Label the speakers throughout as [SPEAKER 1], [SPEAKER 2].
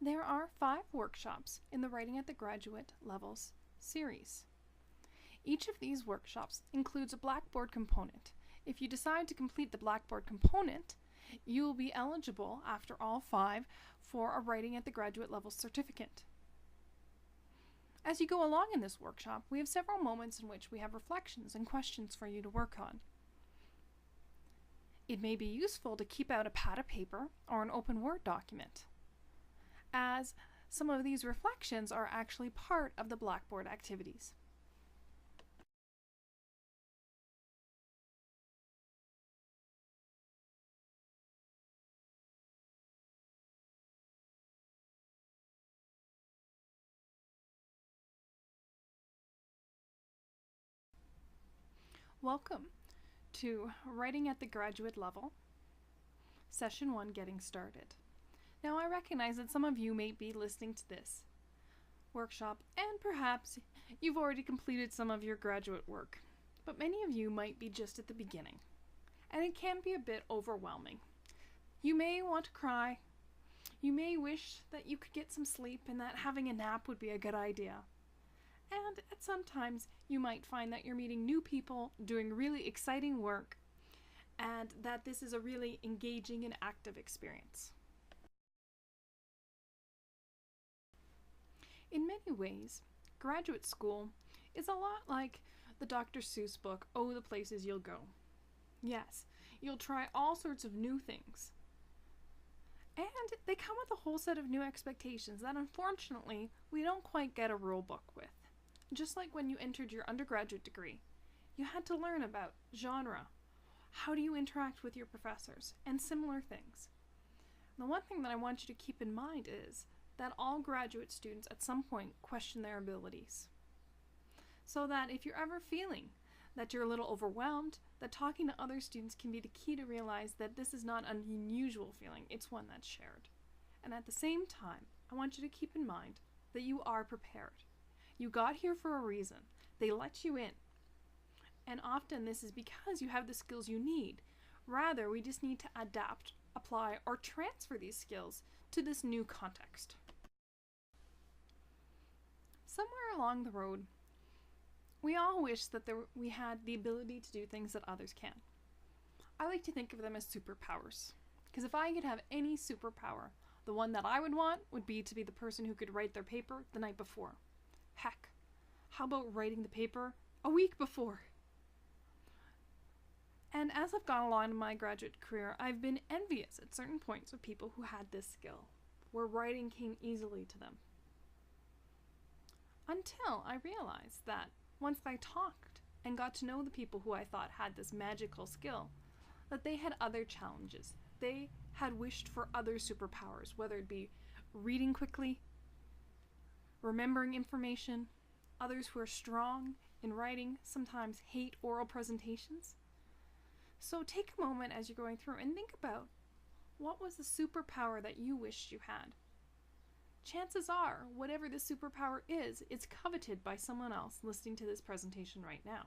[SPEAKER 1] There are 5 workshops in the Writing at the Graduate Levels series. Each of these workshops includes a Blackboard component. If you decide to complete the Blackboard component, you will be eligible after all 5 for a Writing at the Graduate Level certificate. As you go along in this workshop, we have several moments in which we have reflections and questions for you to work on. It may be useful to keep out a pad of paper or an open Word document, as some of these reflections are actually part of the Blackboard activities. Welcome to Writing at the Graduate Level, Session 1, Getting Started. Now, I recognize that some of you may be listening to this workshop and perhaps you've already completed some of your graduate work, but many of you might be just at the beginning, and it can be a bit overwhelming. You may want to cry, you may wish that you could get some sleep and that having a nap would be a good idea. And at sometimes you might find that you're meeting new people, doing really exciting work, and that this is a really engaging and active experience. In many ways, graduate school is a lot like the Dr. Seuss book, Oh, the Places You'll Go. Yes, you'll try all sorts of new things. And they come with a whole set of new expectations that unfortunately we don't quite get a rule book with. Just like when you entered your undergraduate degree, you had to learn about genre, how do you interact with your professors, and similar things. The one thing that I want you to keep in mind is that all graduate students at some point question their abilities. So that if you're ever feeling that you're a little overwhelmed, that talking to other students can be the key to realize that this is not an unusual feeling, it's one that's shared. And at the same time, I want you to keep in mind that you are prepared. You got here for a reason. They let you in. And often this is because you have the skills you need. Rather, we just need to adapt, apply, or transfer these skills to this new context. Somewhere along the road, we all wish that we had the ability to do things that others can. I like to think of them as superpowers. Because if I could have any superpower, the one that I would want would be to be the person who could write their paper the night before. Heck, how about writing the paper a week before? And as I've gone along in my graduate career, I've been envious at certain points of people who had this skill, where writing came easily to them. Until I realized that once I talked and got to know the people who I thought had this magical skill, that they had other challenges. They had wished for other superpowers, whether it be reading quickly, remembering information, others who are strong in writing sometimes hate oral presentations. So take a moment as you're going through and think about what was the superpower that you wished you had. Chances are, whatever the superpower is, it's coveted by someone else listening to this presentation right now.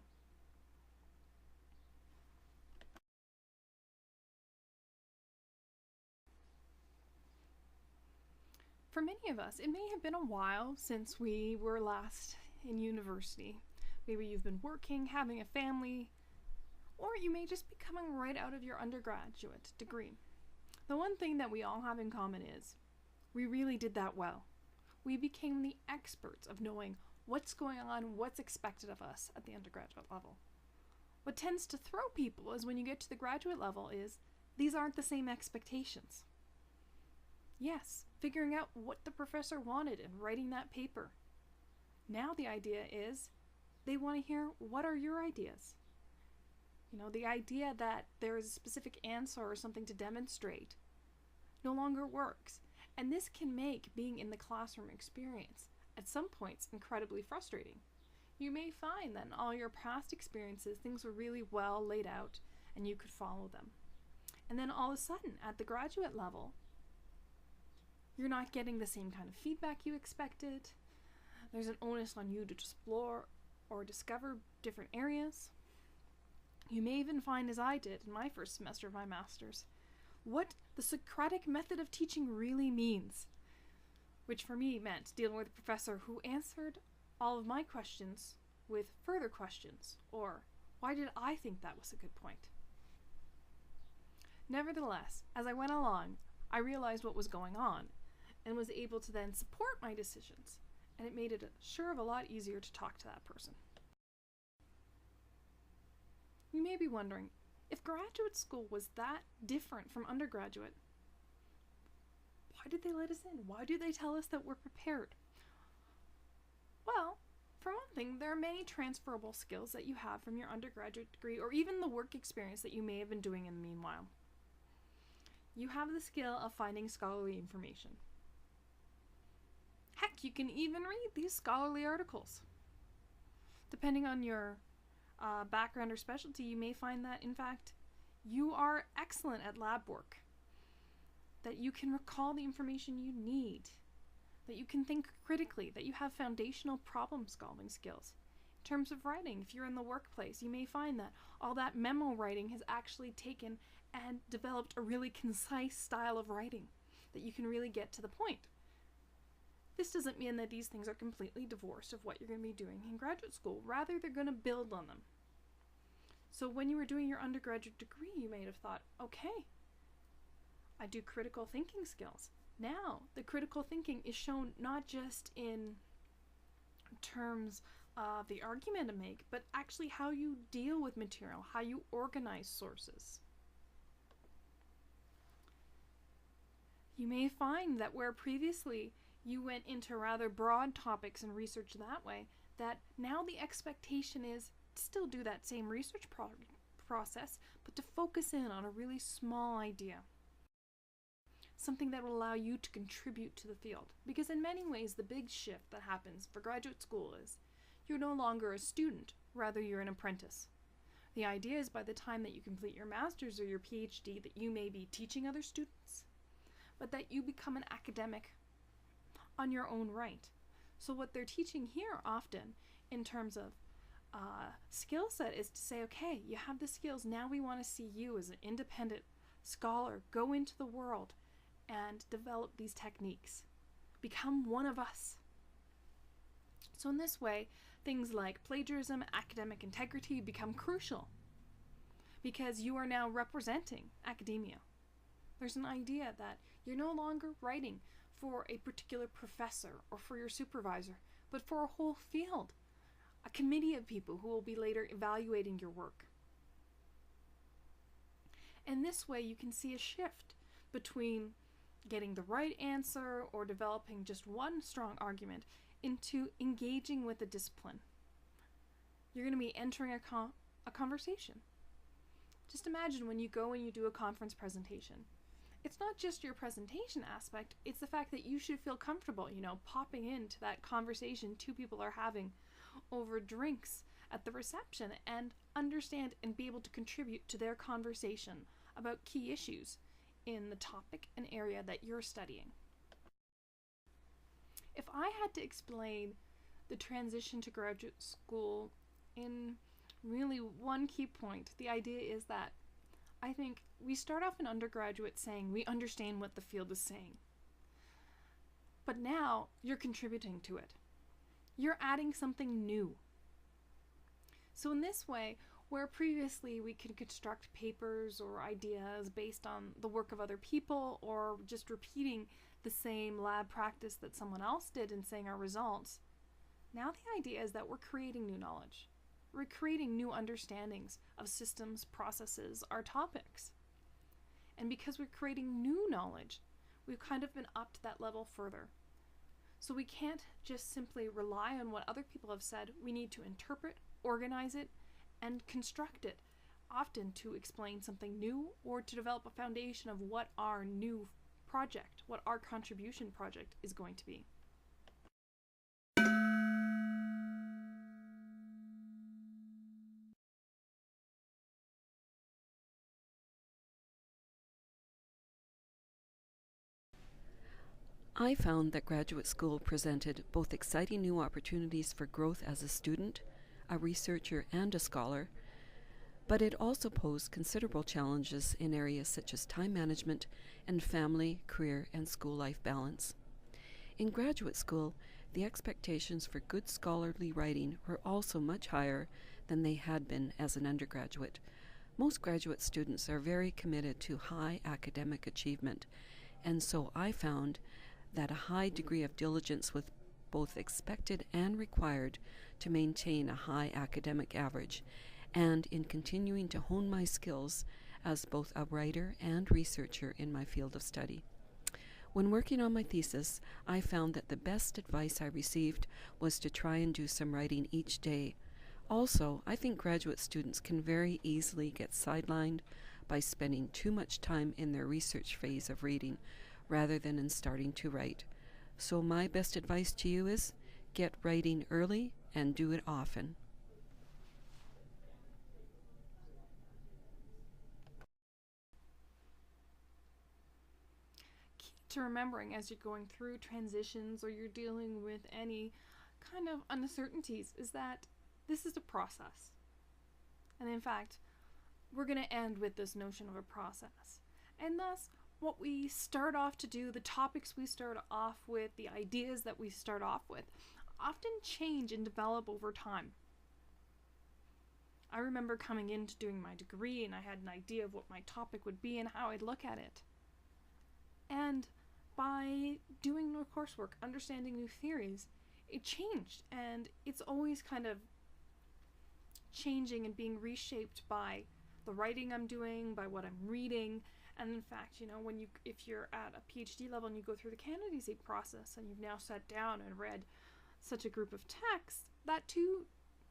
[SPEAKER 1] For many of us, it may have been a while since we were last in university. Maybe you've been working, having a family, or you may just be coming right out of your undergraduate degree. The one thing that we all have in common is we really did that well. We became the experts of knowing what's going on, what's expected of us at the undergraduate level. What tends to throw people is when you get to the graduate level is these aren't the same expectations. Yes, figuring out what the professor wanted and writing that paper. Now the idea is they want to hear what are your ideas. You know, the idea that there is a specific answer or something to demonstrate no longer works. And this can make being in the classroom experience at some points incredibly frustrating. You may find that in all your past experiences, things were really well laid out and you could follow them. And then all of a sudden, at the graduate level, you're not getting the same kind of feedback you expected. There's an onus on you to explore or discover different areas. You may even find, as I did in my first semester of my master's, what the Socratic method of teaching really means. which for me meant dealing with a professor who answered all of my questions with further questions, or why did I think that was a good point? Nevertheless, as I went along, I realized what was going on and was able to then support my decisions, and it made it sure of a lot easier to talk to that person. You may be wondering, if graduate school was that different from undergraduate, why did they let us in? Why do they tell us that we're prepared? Well, for one thing, there are many transferable skills that you have from your undergraduate degree or even the work experience that you may have been doing in the meanwhile. You have the skill of finding scholarly information. Heck, you can even read these scholarly articles. Depending on your background or specialty, you may find that, in fact, you are excellent at lab work, that you can recall the information you need, that you can think critically, that you have foundational problem-solving skills. In terms of writing, if you're in the workplace, you may find that all that memo writing has actually taken and developed a really concise style of writing, that you can really get to the point. This doesn't mean that these things are completely divorced of what you're going to be doing in graduate school. Rather, they're going to build on them. So when you were doing your undergraduate degree, you may have thought, okay, I do critical thinking skills. Now, the critical thinking is shown not just in terms of the argument to make, but actually how you deal with material, how you organize sources. You may find that where previously you went into rather broad topics and research that way, that now the expectation is to still do that same research process, but to focus in on a really small idea. Something that will allow you to contribute to the field. Because in many ways, the big shift that happens for graduate school is you're no longer a student, rather you're an apprentice. The idea is by the time that you complete your master's or your PhD that you may be teaching other students, but that you become an academic on your own right. So what they're teaching here often in terms of skill set is to say, okay, you have the skills, now we want to see you as an independent scholar go into the world and develop these techniques. Become one of us. So in this way, things like plagiarism, academic integrity become crucial because you are now representing academia. There's an idea that you're no longer writing for a particular professor or for your supervisor, but for a whole field, a committee of people who will be later evaluating your work. And this way you can see a shift between getting the right answer or developing just one strong argument into engaging with a discipline. You're going to be entering a conversation. Just imagine when you go and you do a conference presentation. It's not just your presentation aspect, it's the fact that you should feel comfortable, popping into that conversation two people are having over drinks at the reception and understand and be able to contribute to their conversation about key issues in the topic and area that you're studying. If I had to explain the transition to graduate school in really one key point, the idea is that I think we start off in undergraduate saying we understand what the field is saying. But now you're contributing to it. You're adding something new. So in this way, where previously we could construct papers or ideas based on the work of other people or just repeating the same lab practice that someone else did and saying our results, now the idea is that we're creating new knowledge. We're creating new understandings of systems, processes, our topics. And because we're creating new knowledge, we've kind of been up to that level further. So we can't just simply rely on what other people have said. We need to interpret, organize it, and construct it, often to explain something new or to develop a foundation of what our new project, what our contribution project is going to be.
[SPEAKER 2] I found that graduate school presented both exciting new opportunities for growth as a student, a researcher, and a scholar, but it also posed considerable challenges in areas such as time management and family, career, and school life balance. In graduate school, the expectations for good scholarly writing were also much higher than they had been as an undergraduate. Most graduate students are very committed to high academic achievement, and so I found that a high degree of diligence was both expected and required to maintain a high academic average, and in continuing to hone my skills as both a writer and researcher in my field of study. When working on my thesis, I found that the best advice I received was to try and do some writing each day. Also, I think graduate students can very easily get sidelined by spending too much time in their research phase of reading rather than in starting to write. So my best advice to you is get writing early and do it often.
[SPEAKER 1] Key to remembering as you're going through transitions or you're dealing with any kind of uncertainties is that this is a process. And in fact, we're going to end with this notion of a process. And thus, what we start off to do, the topics we start off with, the ideas that we start off with, often change and develop over time. I remember coming into doing my degree and I had an idea of what my topic would be and how I'd look at it. And by doing more coursework, understanding new theories, it changed, and it's always kind of changing and being reshaped by the writing I'm doing, by what I'm reading. And in fact, if you're at a PhD level and you go through the candidacy process and you've now sat down and read such a group of texts, that too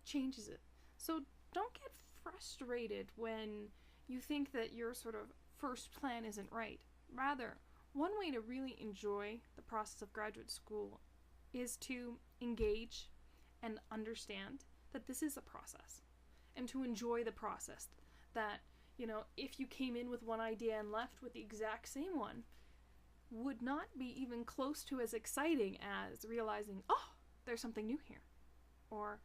[SPEAKER 1] changes it. So don't get frustrated when you think that your sort of first plan isn't right. Rather, one way to really enjoy the process of graduate school is to engage and understand that this is a process, and to enjoy the process. That, if you came in with one idea and left with the exact same one, would not be even close to as exciting as realizing, oh, there's something new here. Or,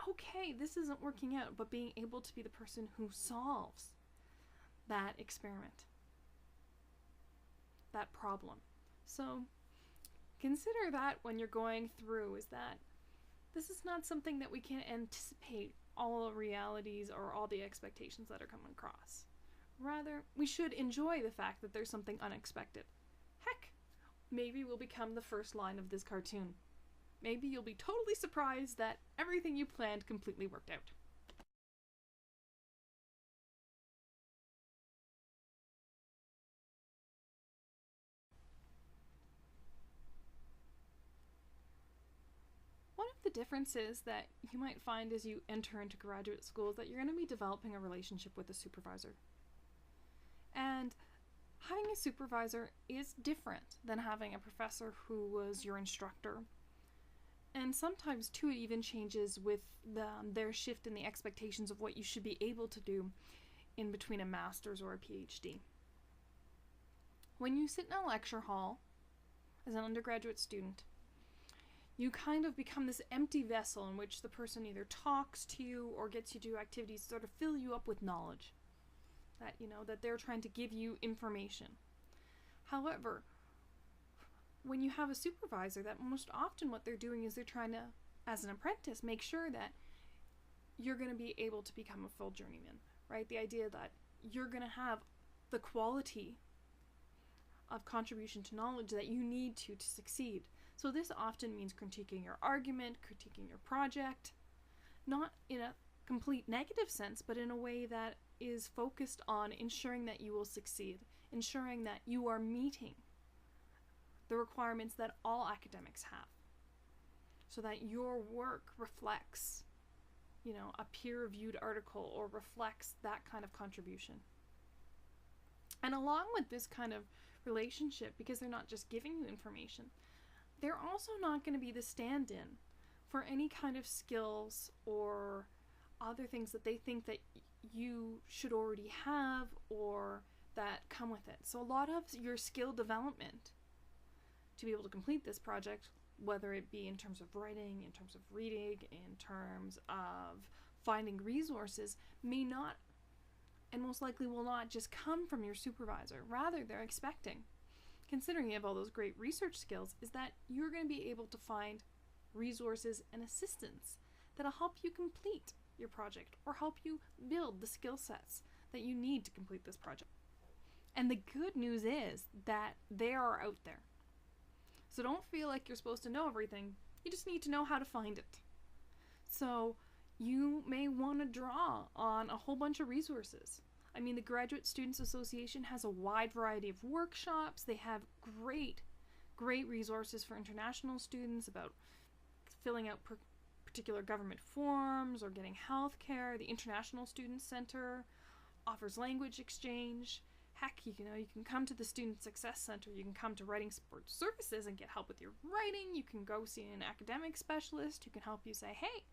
[SPEAKER 1] okay, this isn't working out, but being able to be the person who solves that experiment, that problem. So consider that when you're going through, is that this is not something that we can anticipate all the realities or all the expectations that are coming across. Rather, we should enjoy the fact that there's something unexpected. Heck, maybe we'll become the first line of this cartoon. Maybe you'll be totally surprised that everything you planned completely worked out. One of the differences that you might find as you enter into graduate school is that you're going to be developing a relationship with a supervisor. And having a supervisor is different than having a professor who was your instructor. And sometimes, too, it even changes with their shift in the expectations of what you should be able to do in between a master's or a PhD. When you sit in a lecture hall as an undergraduate student, you kind of become this empty vessel in which the person either talks to you or gets you to do activities to sort of fill you up with knowledge. That they're trying to give you information. However, when you have a supervisor, that most often what they're doing is they're trying to, as an apprentice, make sure that you're going to be able to become a full journeyman, right? The idea that you're going to have the quality of contribution to knowledge that you need to succeed. So this often means critiquing your argument, critiquing your project, not in a complete negative sense, but in a way that is focused on ensuring that you will succeed, ensuring that you are meeting the requirements that all academics have, so that your work reflects, a peer-reviewed article or reflects that kind of contribution. And along with this kind of relationship, because they're not just giving you information, they're also not going to be the stand-in for any kind of skills or other things that they think that you should already have or that come with it. So a lot of your skill development to be able to complete this project, whether it be in terms of writing, in terms of reading, in terms of finding resources, may not, and most likely will not, just come from your supervisor. Rather, they're expecting considering you have all those great research skills, is that you're going to be able to find resources and assistance that'll help you complete your project or help you build the skill sets that you need to complete this project. And the good news is that they are out there. So don't feel like you're supposed to know everything. You just need to know how to find it. So you may want to draw on a whole bunch of resources. I mean, the Graduate Students Association has a wide variety of workshops. They have great resources for international students about filling out particular government forms or getting health care. The International Student Center offers language exchange. Heck, you can come to the Student Success Center. You can come to Writing Support Services and get help with your writing. You can go see an academic specialist who can help you say, hey,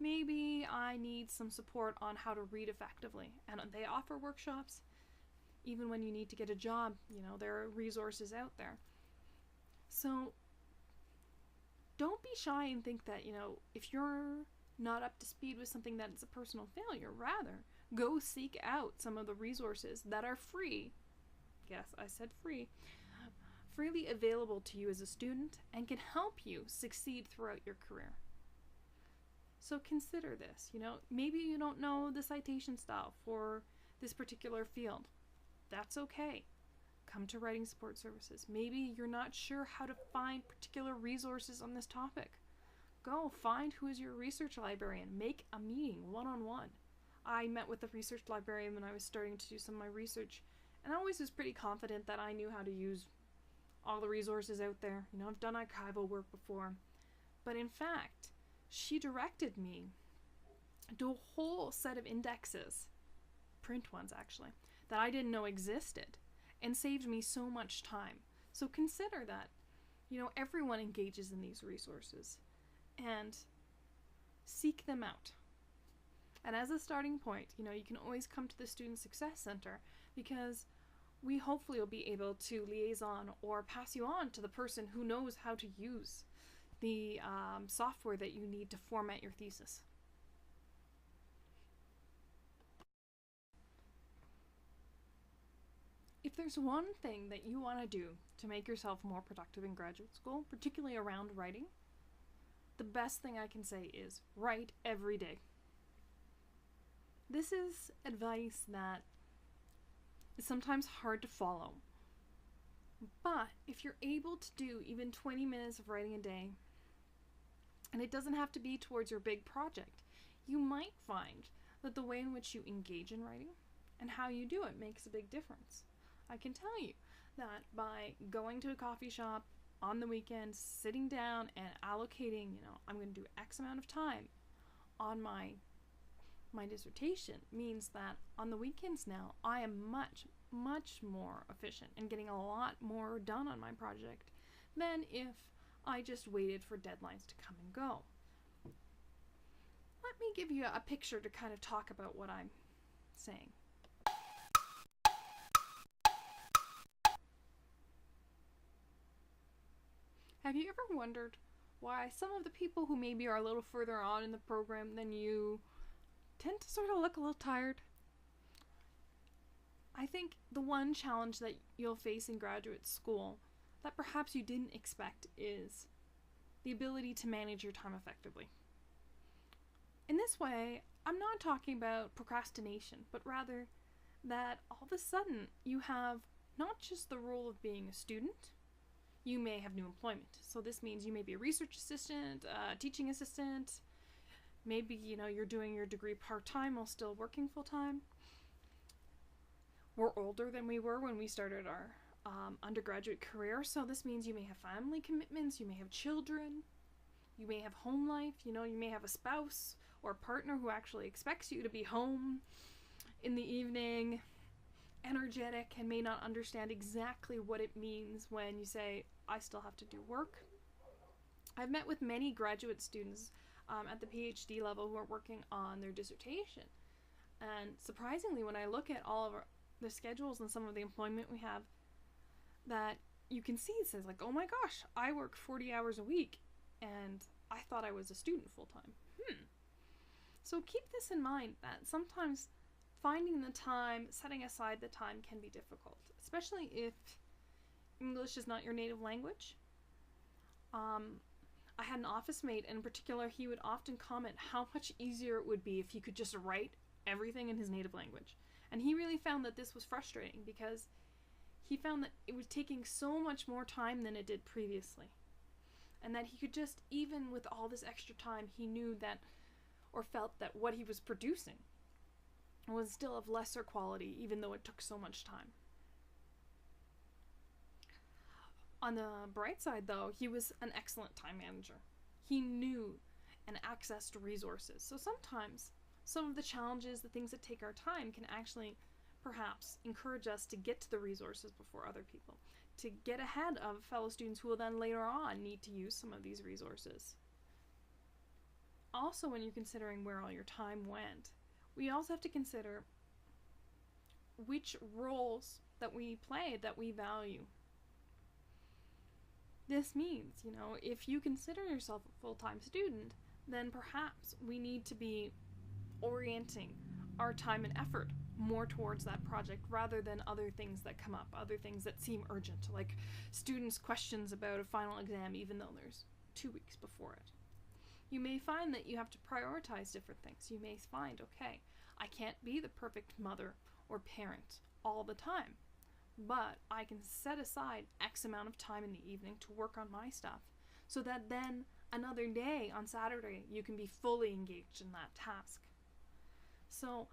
[SPEAKER 1] maybe I need some support on how to read effectively. And they offer workshops. Even when you need to get a job, there are resources out there. So don't be shy and think that, if you're not up to speed with something that is a personal failure, rather, go seek out some of the resources that are free. Yes, I said free. Freely available to you as a student and can help you succeed throughout your career. So consider this, maybe you don't know the citation style for this particular field. That's okay. Come to Writing Support Services. Maybe you're not sure how to find particular resources on this topic. Go find who is your research librarian. Make a meeting one-on-one. I met with the research librarian when I was starting to do some of my research, and I always was pretty confident that I knew how to use all the resources out there. I've done archival work before. But in fact, she directed me to a whole set of indexes, print ones actually, that I didn't know existed, and saved me so much time. So consider that, everyone engages in these resources, and seek them out. And as a starting point, you can always come to the Student Success Center, because we hopefully will be able to liaison or pass you on to the person who knows how to use the software that you need to format your thesis. If there's one thing that you want to do to make yourself more productive in graduate school, particularly around writing, the best thing I can say is write every day. This is advice that is sometimes hard to follow, but if you're able to do even 20 minutes of writing a day, and it doesn't have to be towards your big project, you might find that the way in which you engage in writing and how you do it makes a big difference. I can tell you that by going to a coffee shop on the weekend, sitting down and allocating, I'm going to do X amount of time on my dissertation, means that on the weekends now I am much more efficient and getting a lot more done on my project than if I just waited for deadlines to come and go. Let me give you a picture to kind of talk about what I'm saying. Have you ever wondered why some of the people who maybe are a little further on in the program than you tend to sort of look a little tired? I think the one challenge that you'll face in graduate school that perhaps you didn't expect is the ability to manage your time effectively. In this way, I'm not talking about procrastination, but rather that all of a sudden you have not just the role of being a student, you may have new employment. So this means you may be a research assistant, a teaching assistant, maybe you're doing your degree part-time while still working full-time. We're older than we were when we started our undergraduate career, so this means you may have family commitments, you may have children, you may have home life, you may have a spouse or a partner who actually expects you to be home in the evening, energetic, and may not understand exactly what it means when you say, I still have to do work. I've met with many graduate students at the PhD level who are working on their dissertation, and surprisingly, when I look at all of the schedules and some of the employment we have, that you can see it says like, oh my gosh, I work 40 hours a week and I thought I was a student full-time. So keep this in mind, that sometimes finding the time, setting aside the time can be difficult, especially if English is not your native language. I had an office mate, and in particular, he would often comment how much easier it would be if he could just write everything in his native language. And he really found that this was frustrating because he found that it was taking so much more time than it did previously. And that he could just, even with all this extra time, he knew that, or felt that what he was producing was still of lesser quality, even though it took so much time. On the bright side, though, he was an excellent time manager. He knew and accessed resources. So sometimes some of the challenges, the things that take our time, can actually perhaps encourage us to get to the resources before other people, to get ahead of fellow students who will then later on need to use some of these resources. Also, when you're considering where all your time went, we also have to consider which roles that we play that we value. This means, if you consider yourself a full-time student, then perhaps we need to be orienting our time and effort more towards that project rather than other things that come up, other things that seem urgent, like students' questions about a final exam even though there's 2 weeks before it. You may find that you have to prioritize different things. You may find, okay, I can't be the perfect mother or parent all the time, but I can set aside X amount of time in the evening to work on my stuff so that then another day on Saturday you can be fully engaged in that task. So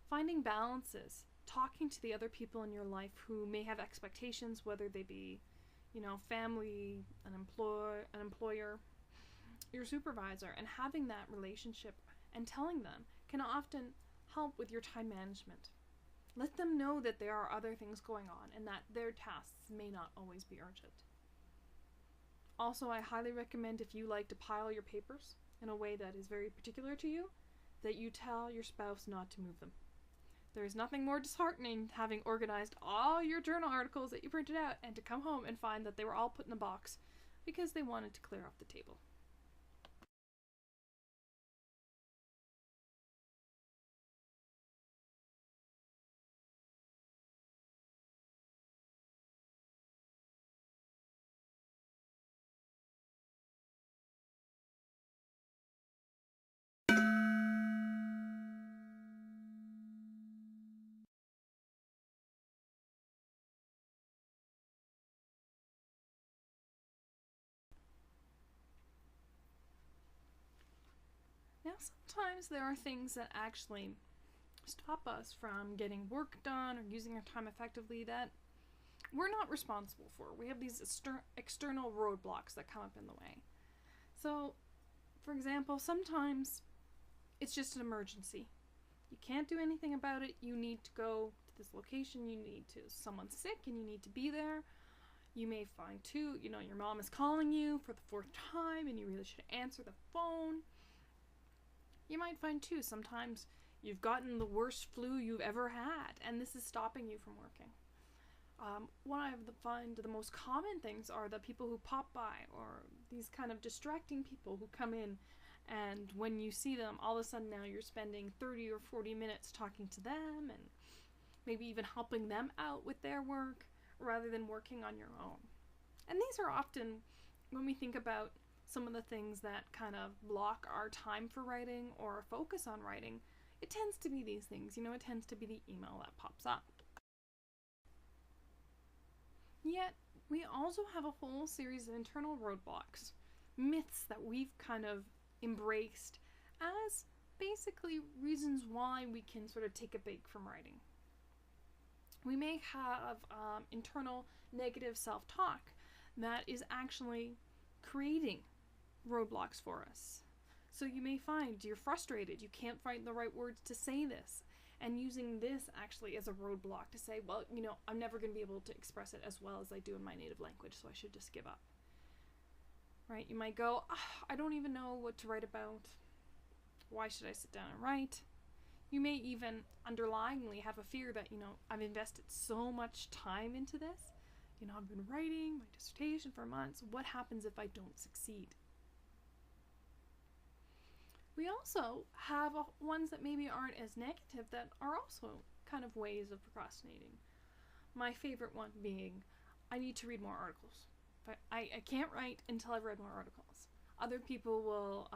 [SPEAKER 1] finding balances, talking to the other people in your life who may have expectations, whether they be, family, an employer, your supervisor, and having that relationship and telling them can often help with your time management. Let them know that there are other things going on and that their tasks may not always be urgent. Also, I highly recommend, if you like to pile your papers in a way that is very particular to you, that you tell your spouse not to move them. There is nothing more disheartening having organized all your journal articles that you printed out and to come home and find that they were all put in a box because they wanted to clear off the table. Now, sometimes there are things that actually stop us from getting work done or using our time effectively that we're not responsible for. We have these external roadblocks that come up in the way. So, for example, sometimes it's just an emergency. You can't do anything about it. You need to go to this location. Someone's sick and you need to be there. You may find too, your mom is calling you for the 4th time and you really should answer the phone. You might find too, sometimes you've gotten the worst flu you've ever had and this is stopping you from working. One I find the most common things are the people who pop by, or these kind of distracting people who come in, and when you see them, all of a sudden now you're spending 30 or 40 minutes talking to them and maybe even helping them out with their work rather than working on your own. And these are often, when we think about some of the things that kind of block our time for writing or our focus on writing, it tends to be these things. It tends to be the email that pops up. Yet, we also have a whole series of internal roadblocks, myths that we've kind of embraced as basically reasons why we can sort of take a break from writing. We may have internal negative self-talk that is actually creating roadblocks for us. So you may find you're frustrated, you can't find the right words to say this, and using this actually as a roadblock to say, well, I'm never going to be able to express it as well as I do in my native language, so I should just give up. Right? You might go, I don't even know what to write about. Why should I sit down and write? You may even underlyingly have a fear that, I've invested so much time into this. I've been writing my dissertation for months. What happens if I don't succeed? We also have ones that maybe aren't as negative that are also kind of ways of procrastinating. My favorite one being, I need to read more articles. I can't write until I've read more articles. Other people will,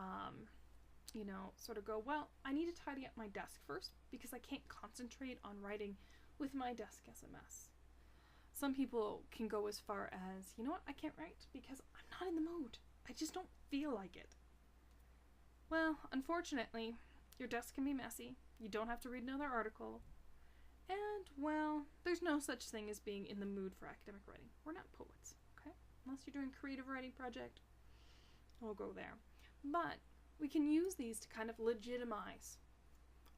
[SPEAKER 1] sort of go, well, I need to tidy up my desk first because I can't concentrate on writing with my desk as a mess. Some people can go as far as, you know what, I can't write because I'm not in the mood. I just don't feel like it. Well, unfortunately, your desk can be messy. You don't have to read another article. And, well, there's no such thing as being in the mood for academic writing. We're not poets, okay? Unless you're doing a creative writing project, we'll go there. But we can use these to kind of legitimize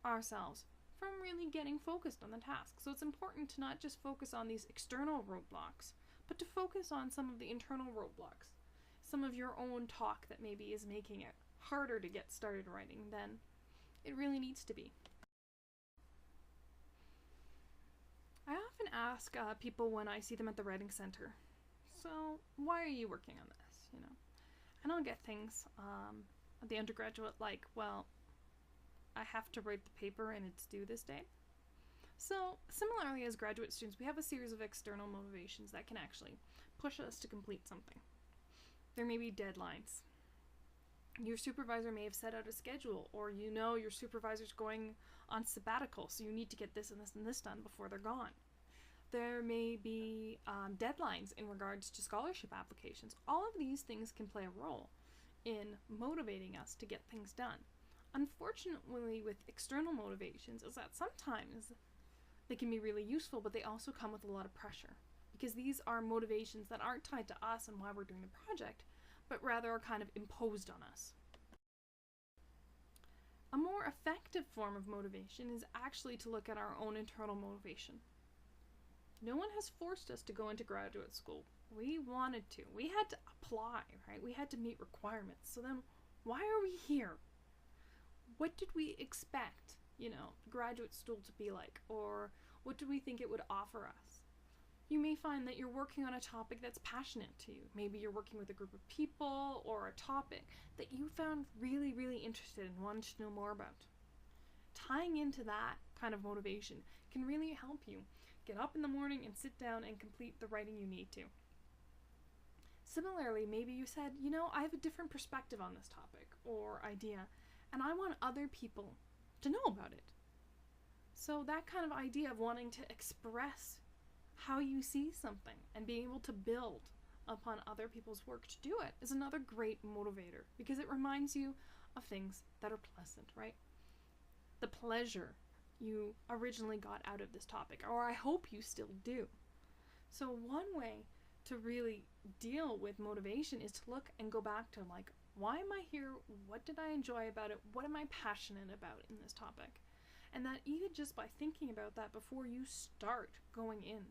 [SPEAKER 1] ourselves from really getting focused on the task. So it's important to not just focus on these external roadblocks, but to focus on some of the internal roadblocks. Some of your own talk that maybe is making it harder to get started writing than it really needs to be. I often ask people when I see them at the writing center, so why are you working on this, And I'll get things at the undergraduate like, well, I have to write the paper and it's due this day. So similarly as graduate students, we have a series of external motivations that can actually push us to complete something. There may be deadlines. Your supervisor may have set out a schedule, or your supervisor's going on sabbatical, so you need to get this and this and this done before they're gone. There may be deadlines in regards to scholarship applications. All of these things can play a role in motivating us to get things done. Unfortunately, with external motivations, is that sometimes they can be really useful, but they also come with a lot of pressure, because these are motivations that aren't tied to us and why we're doing the project, but rather are kind of imposed on us. A more effective form of motivation is actually to look at our own internal motivation. No one has forced us to go into graduate school. We wanted to. We had to apply, right? We had to meet requirements. So then, why are we here? What did we expect, graduate school to be like? Or what did we think it would offer us? You may find that you're working on a topic that's passionate to you. Maybe you're working with a group of people or a topic that you found really, really interested and wanted to know more about. Tying into that kind of motivation can really help you get up in the morning and sit down and complete the writing you need to. Similarly, maybe you said, I have a different perspective on this topic or idea, and I want other people to know about it. So that kind of idea of wanting to express how you see something and being able to build upon other people's work to do it is another great motivator, because it reminds you of things that are pleasant, right? The pleasure you originally got out of this topic, or I hope you still do. So one way to really deal with motivation is to look and go back to, why am I here? What did I enjoy about it? What am I passionate about in this topic? And that even just by thinking about that before you start going in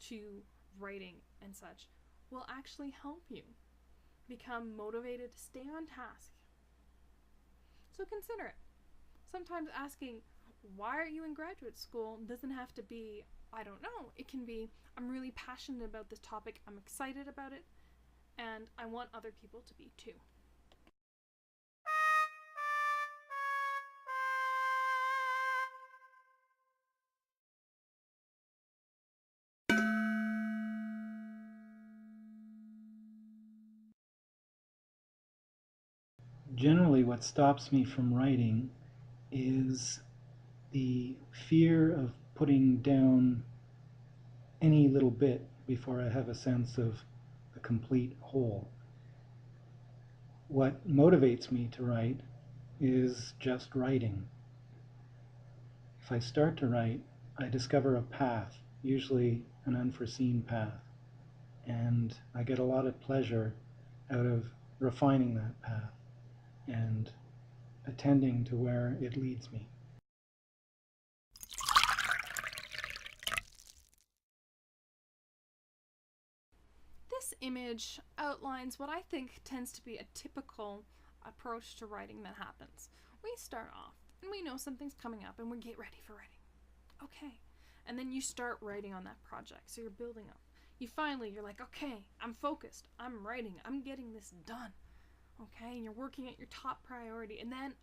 [SPEAKER 1] to writing and such will actually help you become motivated to stay on task. So consider it. Sometimes asking, why are you in graduate school, doesn't have to be, I don't know. It can be, I'm really passionate about this topic, I'm excited about it, and I want other people to be too.
[SPEAKER 3] Generally, what stops me from writing is the fear of putting down any little bit before I have a sense of the complete whole. What motivates me to write is just writing. If I start to write, I discover a path, usually an unforeseen path, and I get a lot of pleasure out of refining that path and attending to where it leads me.
[SPEAKER 1] This image outlines what I think tends to be a typical approach to writing that happens. We start off and we know something's coming up and we get ready for writing. Okay. And then you start writing on that project. So you're building up. You're like, okay, I'm focused. I'm writing. I'm getting this done. Okay. And you're working at your top priority. And then,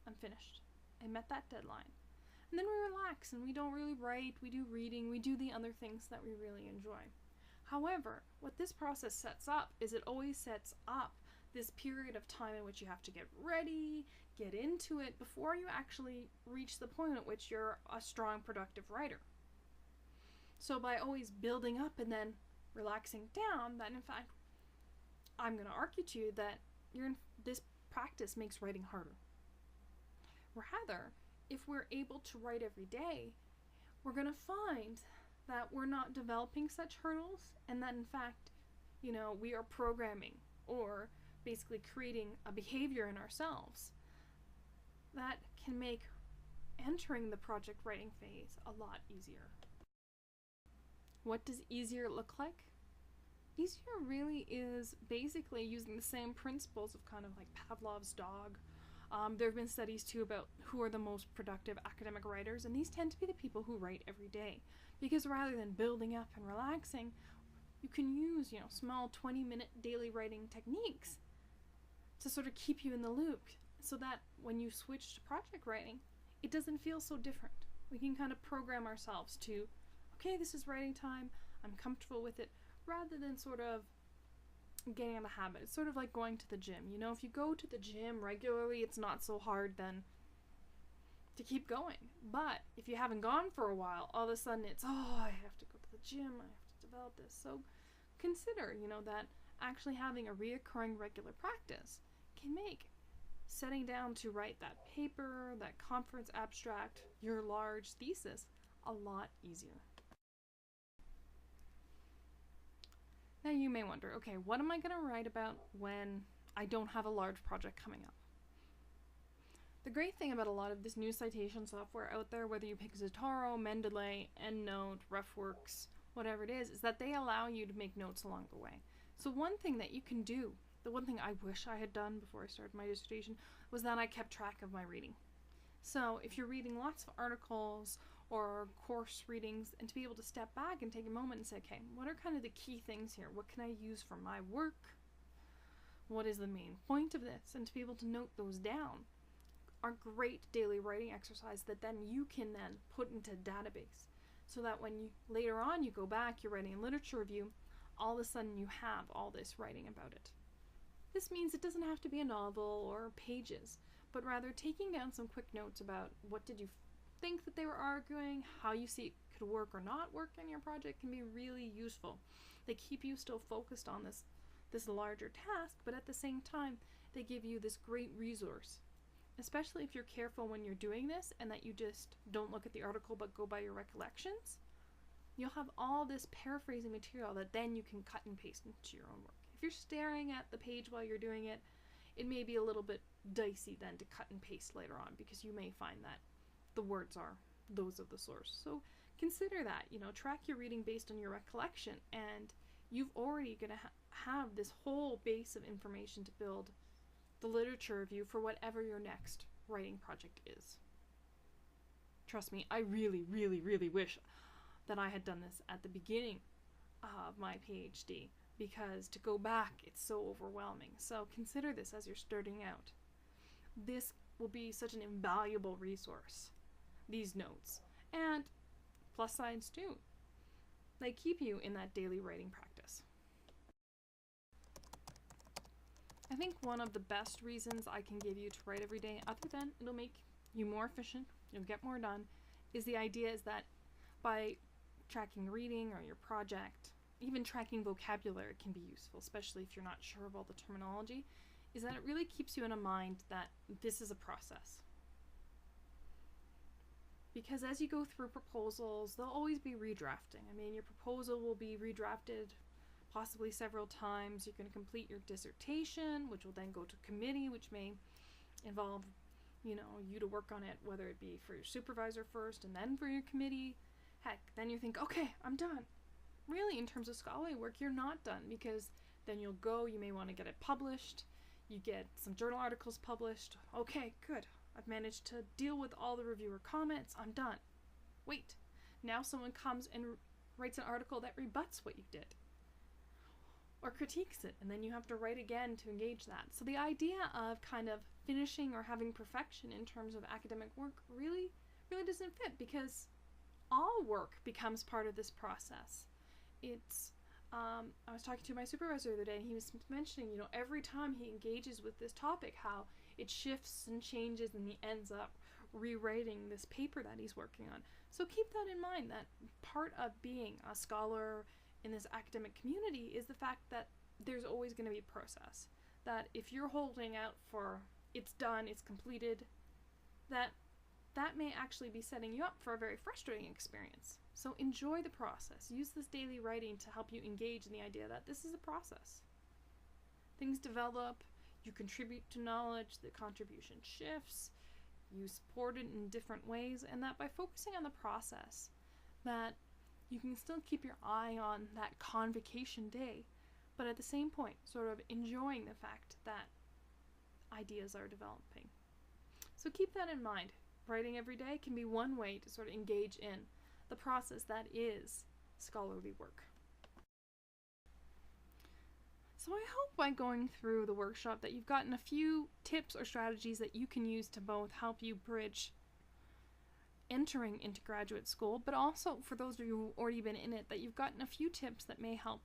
[SPEAKER 1] I'm finished. I met that deadline. And then we relax and we don't really write. We do reading. We do the other things that we really enjoy. However, what this process sets up is it always sets up this period of time in which you have to get ready, get into it before you actually reach the point at which you're a strong, productive writer. So by always building up and then relaxing down, that in fact, I'm going to argue to you that this practice makes writing harder. Rather, if we're able to write every day, we're going to find that we're not developing such hurdles, and that in fact, we are programming or basically creating a behavior in ourselves that can make entering the project writing phase a lot easier. What does easier look like? Easier really is basically using the same principles of kind of like Pavlov's dog. There have been studies too about who are the most productive academic writers, and these tend to be the people who write every day. Because rather than building up and relaxing, you can use, small 20-minute daily writing techniques to sort of keep you in the loop so that when you switch to project writing, it doesn't feel so different. We can kind of program ourselves to, okay, this is writing time, I'm comfortable with it, rather than sort of getting in the habit. It's sort of like going to the gym. If you go to the gym regularly, it's not so hard then to keep going. But if you haven't gone for a while, all of a sudden it's, I have to go to the gym, I have to develop this. So consider, that actually having a reoccurring regular practice can make setting down to write that paper, that conference abstract, your large thesis, a lot easier. Now you may wonder, okay, what am I going to write about when I don't have a large project coming up? The great thing about a lot of this new citation software out there, whether you pick Zotero, Mendeley, EndNote, RefWorks, whatever it is that they allow you to make notes along the way. So one thing that you can do, the one thing I wish I had done before I started my dissertation, was that I kept track of my reading. So if you're reading lots of articles or course readings, and to be able to step back and take a moment and say, okay, what are kind of the key things here? What can I use for my work? What is the main point of this? And to be able to note those down are great daily writing exercise that then you can then put into a database, so that when you later on you go back, you're writing a literature review, all of a sudden you have all this writing about it. This means it doesn't have to be a novel or pages, but rather taking down some quick notes about what did you think that they were arguing, how you see it could work or not work in your project can be really useful. They keep you still focused on this larger task, but at the same time, they give you this great resource. Especially if you're careful when you're doing this and that you just don't look at the article but go by your recollections, you'll have all this paraphrasing material that then you can cut and paste into your own work. If you're staring at the page while you're doing it, it may be a little bit dicey then to cut and paste later on, because you may find that the words are those of the source. So consider that, track your reading based on your recollection, and you've already going to have this whole base of information to build the literature review for whatever your next writing project is. Trust me, I really, really, really wish that I had done this at the beginning of my PhD, because to go back, it's so overwhelming. So consider this as you're starting out. This will be such an invaluable resource, these notes. And plus sides too. They keep you in that daily writing practice. I think one of the best reasons I can give you to write every day, other than it'll make you more efficient, you'll get more done, is the idea is that by tracking reading or your project, even tracking vocabulary can be useful, especially if you're not sure of all the terminology, is that it really keeps you in a mind that this is a process. Because as you go through proposals, they'll always be redrafting. I mean, your proposal will be redrafted possibly several times. You're going to complete your dissertation, which will then go to committee, which may involve, you to work on it, whether it be for your supervisor first and then for your committee. Heck, then you think, okay, I'm done. Really, in terms of scholarly work, you're not done, because then you'll go, you may want to get it published, you get some journal articles published. Okay, good. I've managed to deal with all the reviewer comments. I'm done. Wait, now someone comes and writes an article that rebuts what you did or critiques it, and then you have to write again to engage that. So the idea of kind of finishing or having perfection in terms of academic work really doesn't fit, because all work becomes part of this process. It's I was talking to my supervisor the other day, and he was mentioning, every time he engages with this topic, how it shifts and changes, and he ends up rewriting this paper that he's working on. So keep that in mind, that part of being a scholar in this academic community is the fact that there's always going to be a process. That if you're holding out for it's done, it's completed, that may actually be setting you up for a very frustrating experience. So enjoy the process. Use this daily writing to help you engage in the idea that this is a process. Things develop, you contribute to knowledge, the contribution shifts, you support it in different ways, and that by focusing on the process, that you can still keep your eye on that convocation day, but at the same point, sort of enjoying the fact that ideas are developing. So keep that in mind. Writing every day can be one way to sort of engage in the process that is scholarly work. So I hope by going through the workshop that you've gotten a few tips or strategies that you can use to both help you bridge entering into graduate school, but also for those of you who've already been in it, that you've gotten a few tips that may help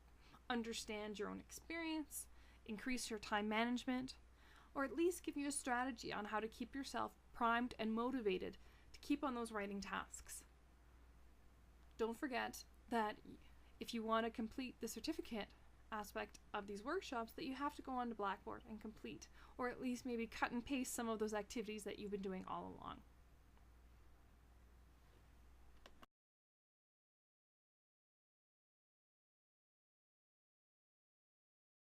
[SPEAKER 1] understand your own experience, increase your time management, or at least give you a strategy on how to keep yourself primed and motivated to keep on those writing tasks. Don't forget that if you want to complete the certificate aspect of these workshops, that you have to go onto Blackboard and complete, or at least maybe cut and paste some of those activities that you've been doing all along.